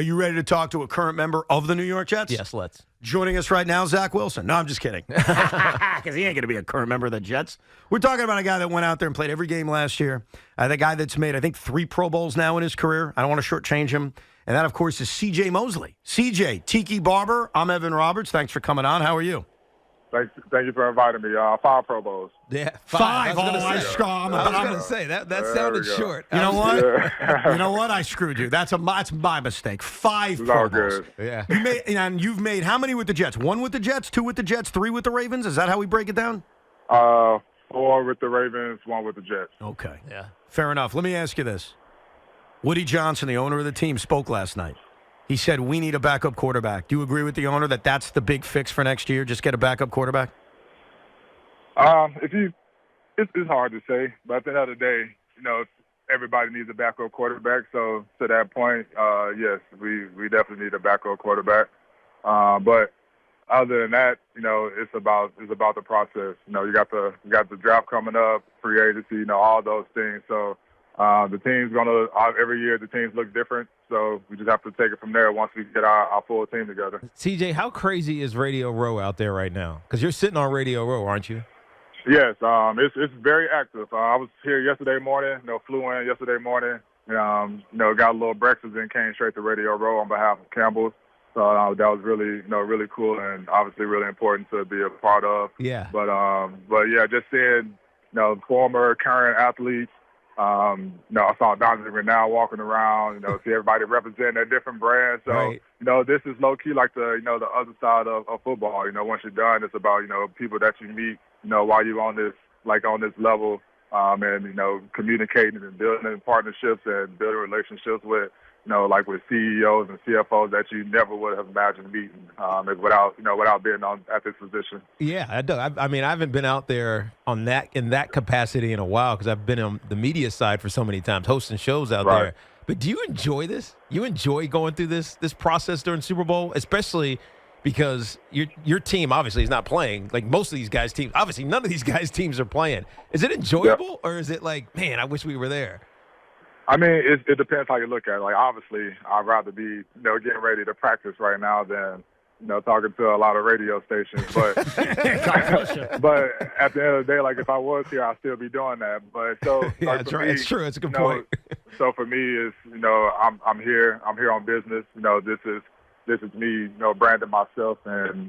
Are you ready to talk to a current member of the New York Jets? Yes, let's. Joining us right now, Zach Wilson. No, I'm just kidding. Because he ain't going to be a current member of the Jets. We're talking about a guy that went out there and played every game last year. The guy that's made, I think, 3 Pro Bowls now in his career. I don't want to shortchange him. And that, of course, is CJ Mosley. CJ, Tiki Barber, I'm Evan Roberts. Thanks for coming on. How are you? Thank you for inviting me. 5 Pro Bowls. Yeah, 5. I was going to say that sounded short. You know what? You know what? I screwed you. That's my mistake. 5 Pro Bowls. Yeah. You've made how many with the Jets? 1 with the Jets, 2 with the Jets, 3 with the Ravens? Is that how we break it down? 4 with the Ravens, 1 with the Jets. Okay. Yeah. Fair enough. Let me ask you this. Woody Johnson, the owner of the team, spoke last night. He said, we need a backup quarterback. Do you agree with the owner that that's the big fix for next year? Just get a backup quarterback? It's hard to say, but at the end of the day, everybody needs a backup quarterback. So to that point, yes, we definitely need a backup quarterback. But other than that, it's about the process. You got the draft coming up, free agency, all those things. So the team's every year the teams look different. So we just have to take it from there once we get our full team together. CJ, how crazy is Radio Row out there right now? Because you're sitting on Radio Row, aren't you? Yes, it's very active. I was here yesterday morning, flew in yesterday morning, got a little breakfast and came straight to Radio Row on behalf of Campbell's. So that was really, really cool and obviously really important to be a part of. Yeah. But yeah, just seeing, former, current athletes. I saw Donovan Renal walking around, see everybody representing their different brands. So, right. This is low-key like the other side of football. Once you're done, it's about, people that you meet, while you're on this level, and, communicating and building partnerships and building relationships with, with CEOs and CFOs that you never would have imagined meeting, without being at this position. Yeah, I do. I mean, I haven't been out there in that capacity in a while because I've been on the media side for so many times, hosting shows out there. But do you enjoy this? You enjoy going through this process during Super Bowl, especially because your team obviously is not playing. Like most of these guys' teams, obviously none of these guys' teams are playing. Is it enjoyable or is it like, man, I wish we were there? I mean, it depends how you look at it. Like, obviously, I'd rather be, getting ready to practice right now than, talking to a lot of radio stations. But but at the end of the day, like, if I was here, I'd still be doing that. But so yeah, that's right. It's true. It's a good point. So for me, it's I'm here on business. This is me, branding myself and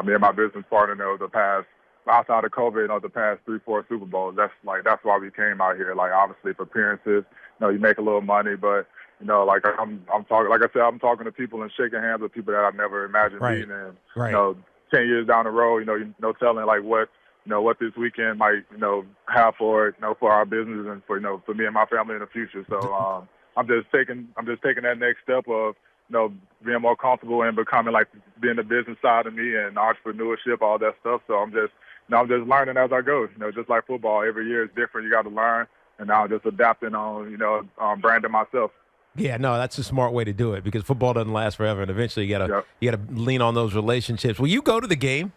me and my business partner. The past. Outside of COVID, the past 3-4 Super Bowls, that's why we came out here. Like, obviously for appearances, you make a little money, but like I'm talking, like I said, I'm talking to people and shaking hands with people that I never imagined meeting. And 10 years down the road, telling like what this weekend might have for for our business and for for me and my family in the future. So I'm just taking that next step of being more comfortable and becoming being the business side of me and entrepreneurship, all that stuff. So I'm just learning as I go. Just like football, every year is different. You got to learn, and now I'm just adapting on branding myself. Yeah, no, that's a smart way to do it because football doesn't last forever, and eventually you gotta lean on those relationships. Will you go to the game?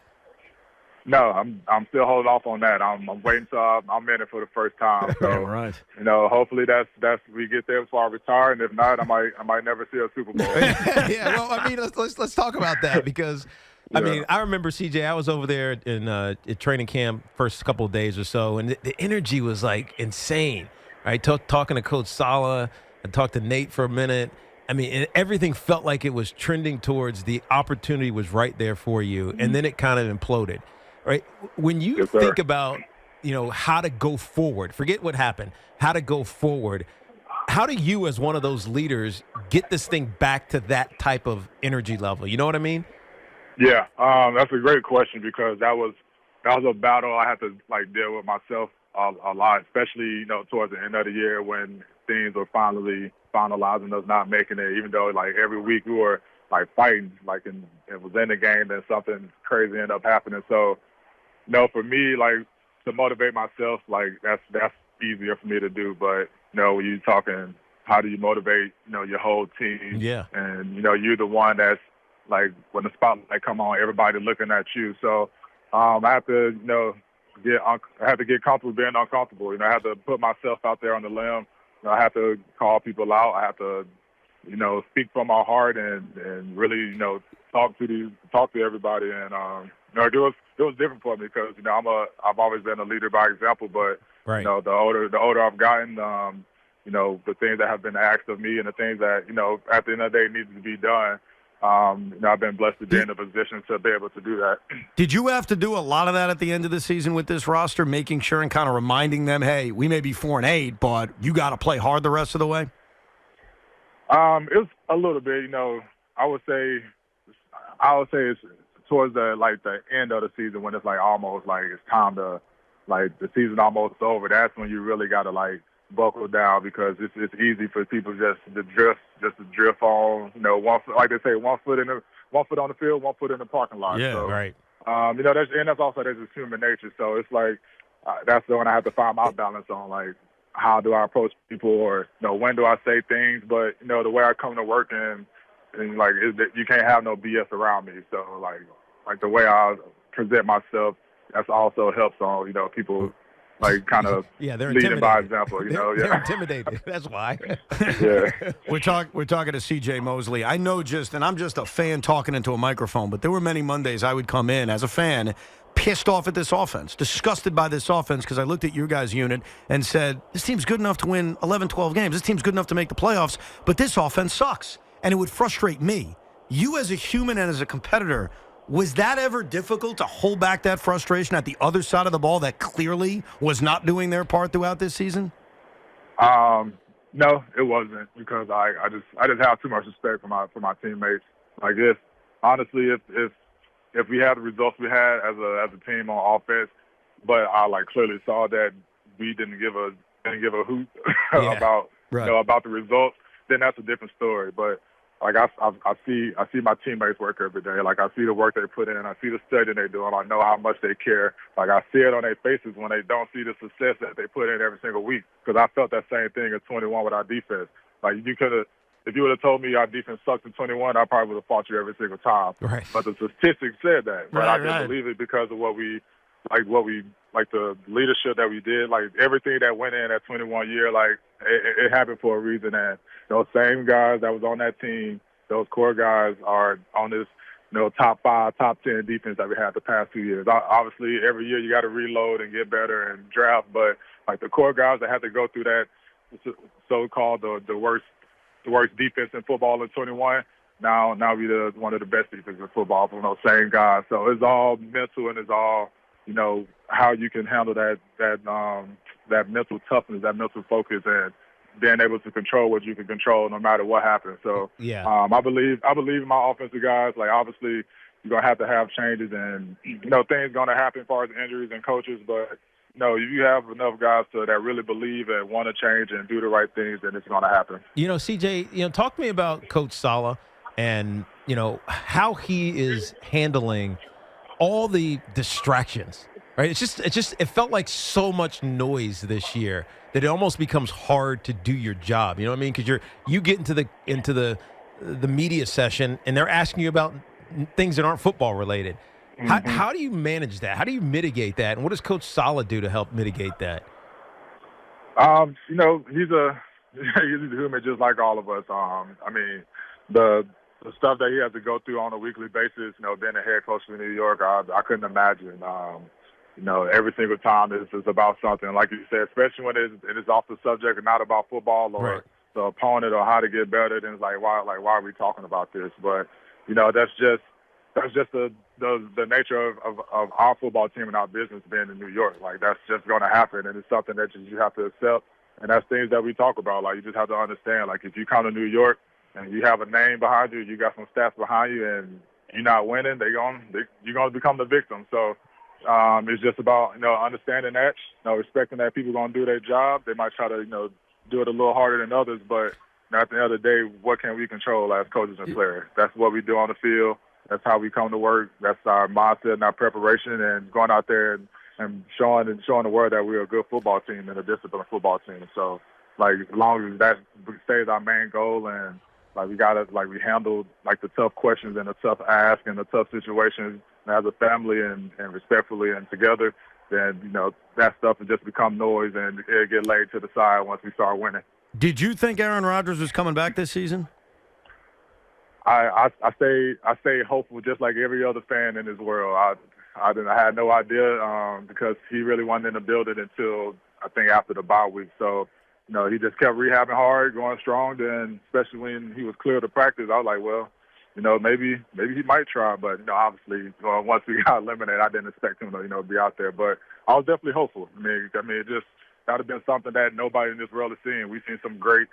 No, I'm still holding off on that. I'm waiting till I'm in it for the first time. So right. Hopefully that's we get there before I retire, and if not, I might never see a Super Bowl. Yeah, well, I mean, let's talk about that because. I mean, I remember, CJ, I was over there in at training camp first couple of days or so, and the energy was, like, insane, right? Talking to Coach Saleh, I talked to Nate for a minute. I mean, everything felt like it was trending towards the opportunity was right there for you, and then it kind of imploded, right? When you think about, how to go forward, forget what happened, how to go forward, how do you as one of those leaders get this thing back to that type of energy level? You know what I mean? Yeah, that's a great question because that was a battle I had to deal with myself a lot, especially towards the end of the year when things were finally finalizing us not making it. Even though every week we were fighting, and it was in the game, then something crazy ended up happening. So, for me, to motivate myself, that's easier for me to do. But when you're talking, how do you motivate your whole team? Yeah, and you're the one that's when the spotlight come on, everybody looking at you. So I have to, I have to get comfortable being uncomfortable. I have to put myself out there on the limb. I have to call people out. I have to, speak from our heart and really, talk to everybody. And it was different for me because I've always been a leader by example. But Right. the older I've gotten, the things that have been asked of me and the things that at the end of the day needed to be done. I've been blessed to be in a position to be able to do that. Did you have to do a lot of that at the end of the season with this roster, making sure and kind of reminding them, hey, we may be 4-8, but you got to play hard the rest of the way? It was a little bit. I would say it's towards the end of the season when it's almost it's time to the season almost over. That's when you really got to buckle down because it's easy for people just to drift on. One foot, like they say, one foot on the field, 1 foot in the parking lot. Yeah, so, right. that's also just human nature. So it's that's when I have to find my balance on how do I approach people or when do I say things, but the way I come to work and you can't have no BS around me. So the way I present myself, that's also helps on people kind of they're leading by intimidated. example. They're intimidated. That's why. Yeah. We're talking to C.J. Mosley. I know and I'm just a fan talking into a microphone, but there were many Mondays I would come in as a fan pissed off at this offense, disgusted by this offense because I looked at your guys' unit and said, this team's good enough to win 11, 12 games. This team's good enough to make the playoffs, but this offense sucks. And it would frustrate me. You as a human and as a competitor, was that ever difficult to hold back that frustration at the other side of the ball that clearly was not doing their part throughout this season? No, it wasn't because I just have too much respect for my teammates. If we had the results we had as a team on offense, but I clearly saw that we didn't give a hoot about about the results, then that's a different story. But I see my teammates work every day. I see the work they put in. I see the studying they're doing. I know how much they care. I see it on their faces when they don't see the success that they put in every single week. Because I felt that same thing in 21 with our defense. If you would have told me our defense sucked in 21, I probably would have fought you every single time. Right. But the statistics said that. But I didn't believe it because of the leadership that we did. Everything that went in that 21 year, it happened for a reason. And those same guys that was on that team, those core guys are on this, top 5, top 10 defense that we had the past 2 years. Obviously, every year you got to reload and get better and draft. But the core guys that had to go through that so-called the worst defense in football in 21. Now we one of the best defenses in football from those same guys. So it's all mental and it's all how you can handle that mental toughness, that mental focus, and being able to control what you can control no matter what happens. So I believe in my offensive guys. Obviously you're gonna have changes and things gonna happen as far as injuries and coaches, but if you have enough guys that really believe and want to change and do the right things, then it's going to happen. CJ, talk to me about Coach Saleh and, how he is handling all the distractions, right? It felt like so much noise this year that it almost becomes hard to do your job. You know what I mean? Because you get into the media session and they're asking you about things that aren't football related. Mm-hmm. How do you manage that? How do you mitigate that? And what does Coach Saleh do to help mitigate that? He's a human just like all of us. The stuff that he has to go through on a weekly basis, being a head coach in New York, I couldn't imagine. Every single time it's about something, like you said, especially when it's off the subject and not about football or the opponent or how to get better. Then it's why are we talking about this? But that's just the nature of our football team and our business being in New York. That's just going to happen, and it's something that you have to accept. And that's things that we talk about. You just have to understand. If you come to New York and you have a name behind you, you got some stats behind you, and you're not winning, you're going to become the victim. So it's just about understanding that, respecting that people are going to do their job. They might try to do it a little harder than others, but at the end of the day, what can we control as coaches and players? That's what we do on the field. That's how we come to work. That's our mindset and our preparation, and going out there and showing the world that we're a good football team and a disciplined football team. So, as long as that stays our main goal, and we handle the tough questions and the tough ask and the tough situations as a family and respectfully and together, then that stuff will just become noise and it'll get laid to the side once we start winning. Did you think Aaron Rodgers was coming back this season? I stay hopeful, just like every other fan in this world. I had no idea because he really wasn't in the building until I think after the bye week. So, he just kept rehabbing hard, going strong. Then, especially when he was clear to practice, I was like, well, maybe he might try. But obviously, once we got eliminated, I didn't expect him to be out there. But I was definitely hopeful. I mean, it just that would have been something that nobody in this world has seen. We've seen some great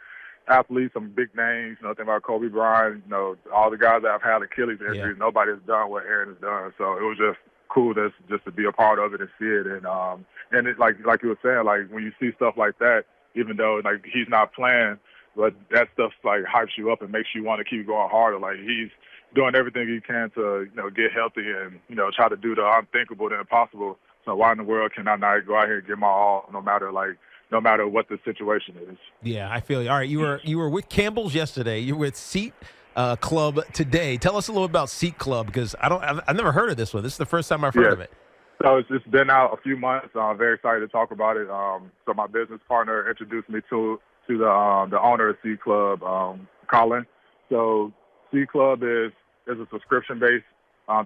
athletes, some big names. Think about Kobe Bryant. All the guys that have had Achilles injuries. Yeah. Nobody has done what Aaron has done. So it was just cool just to be a part of it and see it. And it, like you were saying, like when you see stuff like that, even though like he's not playing, but that stuff like hypes you up and makes you want to keep going harder. Like he's doing everything he can to get healthy and try to do the unthinkable, the impossible. So why in the world can I not go out here and give my all, no matter what the situation is? Yeah, I feel you. All right, you were with Campbell's yesterday. You're with CClub today. Tell us a little about CClub because I've never heard of this one. This is the first time I've heard of it. So it's been out a few months. I'm very excited to talk about it. So my business partner introduced me to the owner of CClub, Colin. So CClub is a subscription-based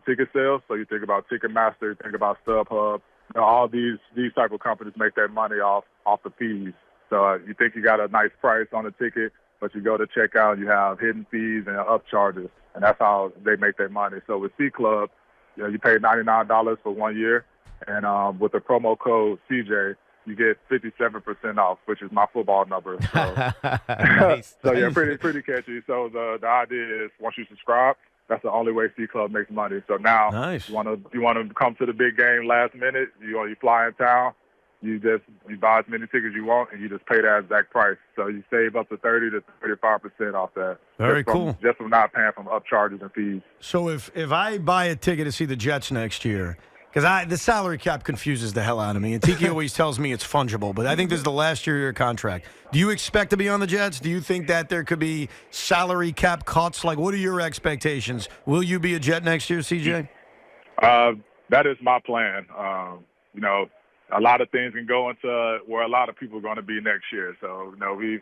ticket sales. So you think about Ticketmaster, you think about StubHub. All these type of companies make their money off the fees. So you think you got a nice price on the ticket, but you go to checkout, you have hidden fees and upcharges, and that's how they make their money. So with CClub, you pay $99 for 1 year, and with the promo code CJ, you get 57% off, which is my football number. So, nice. So yeah, pretty catchy. So the idea is once you subscribe, that's the only way CClub makes money. So now, nice. you want to come to the big game last minute. You fly in town. You buy as many tickets you want, and you just pay that exact price. So you save up to 30 to 35% off that. Very cool. Just from not paying from upcharges and fees. So if I buy a ticket to see the Jets next year, because the salary cap confuses the hell out of me, and Tiki always tells me it's fungible, but I think this is the last year of your contract. Do you expect to be on the Jets? Do you think that there could be salary cap cuts? Like, what are your expectations? Will you be a Jet next year, CJ? That is my plan. A lot of things can go into where a lot of people are going to be next year. So,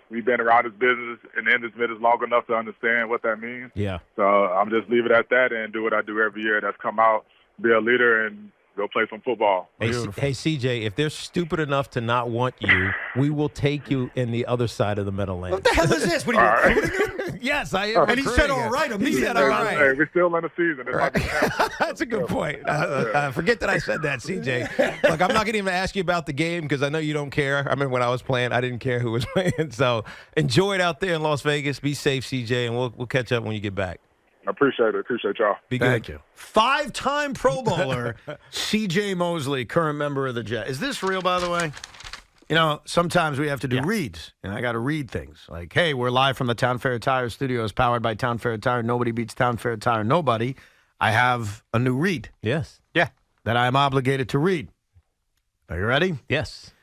we've been around this business and in this business long enough to understand what that means. Yeah. So I'm just leave it at that and do what I do every year. That's come out, be a leader, and go play some football. Hey, CJ, if they're stupid enough to not want you, we will take you in the other side of the Meadowlands. What the hell is this? What are you recruiting him? Yes, I am. And he said all right immediately. He said all right. Hey, we're still in the season. That's a good point. Forget that I said that, CJ. Look, I'm not going to even ask you about the game because I know you don't care. I remember when I was playing, I didn't care who was playing. So enjoy it out there in Las Vegas. Be safe, CJ, and we'll catch up when you get back. I appreciate it. Appreciate y'all. Be good. Thank you. 5-time Pro Bowler, C.J. Mosley, current member of the Jets. Is this real, by the way? Sometimes we have to do reads, and I got to read things. Like, hey, we're live from the Town Fair Tire Studios, powered by Town Fair Tire. Nobody beats Town Fair Tire. Nobody. I have a new read. Yes. Yeah. That I am obligated to read. Are you ready? Yes.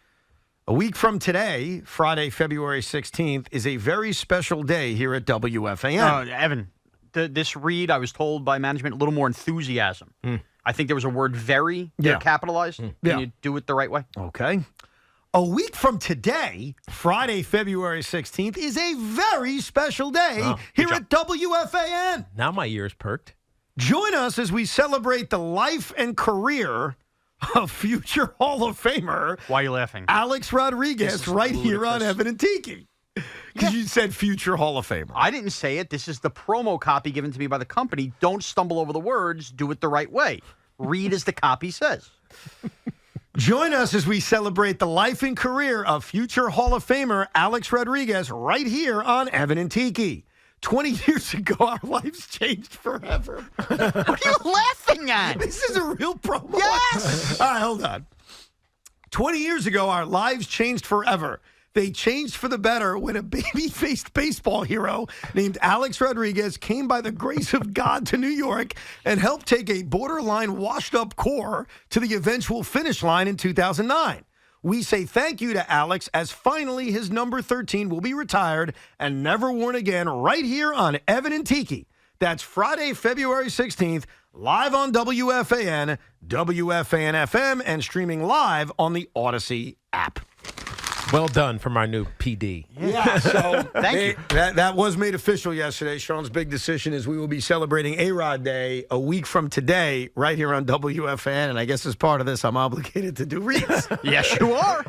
A week from today, Friday, February 16th, is a very special day here at WFAN. Evan. This read, I was told by management, a little more enthusiasm. I think there was a word very capitalized. Can you do it the right way? Okay. A week from today, Friday, February 16th, is a very special day here at WFAN. Now my ears perked. Join us as we celebrate the life and career of future Hall of Famer. Why are you laughing? Alex Rodriguez, right here on Evan and Tiki. Because you said future Hall of Famer. I didn't say it. This is the promo copy given to me by the company. Don't stumble over the words. Do it the right way. Read as the copy says. Join us as we celebrate the life and career of future Hall of Famer Alex Rodriguez right here on Evan and Tiki. 20 years ago, our lives changed forever. What are you laughing at? This is a real promo. Yes! All right, hold on. 20 years ago, our lives changed forever. They changed for the better when a baby-faced baseball hero named Alex Rodriguez came by the grace of God to New York and helped take a borderline washed-up core to the eventual finish line in 2009. We say thank you to Alex as finally his number 13 will be retired and never worn again right here on Evan and Tiki. That's Friday, February 16th, live on WFAN, WFAN FM, and streaming live on the Odyssey app. Well done from our new PD. Yeah, so Thank you. That was made official yesterday. Sean's big decision is we will be celebrating A-Rod Day a week from today right here on WFAN, and I guess as part of this, I'm obligated to do reads. Yes, you are.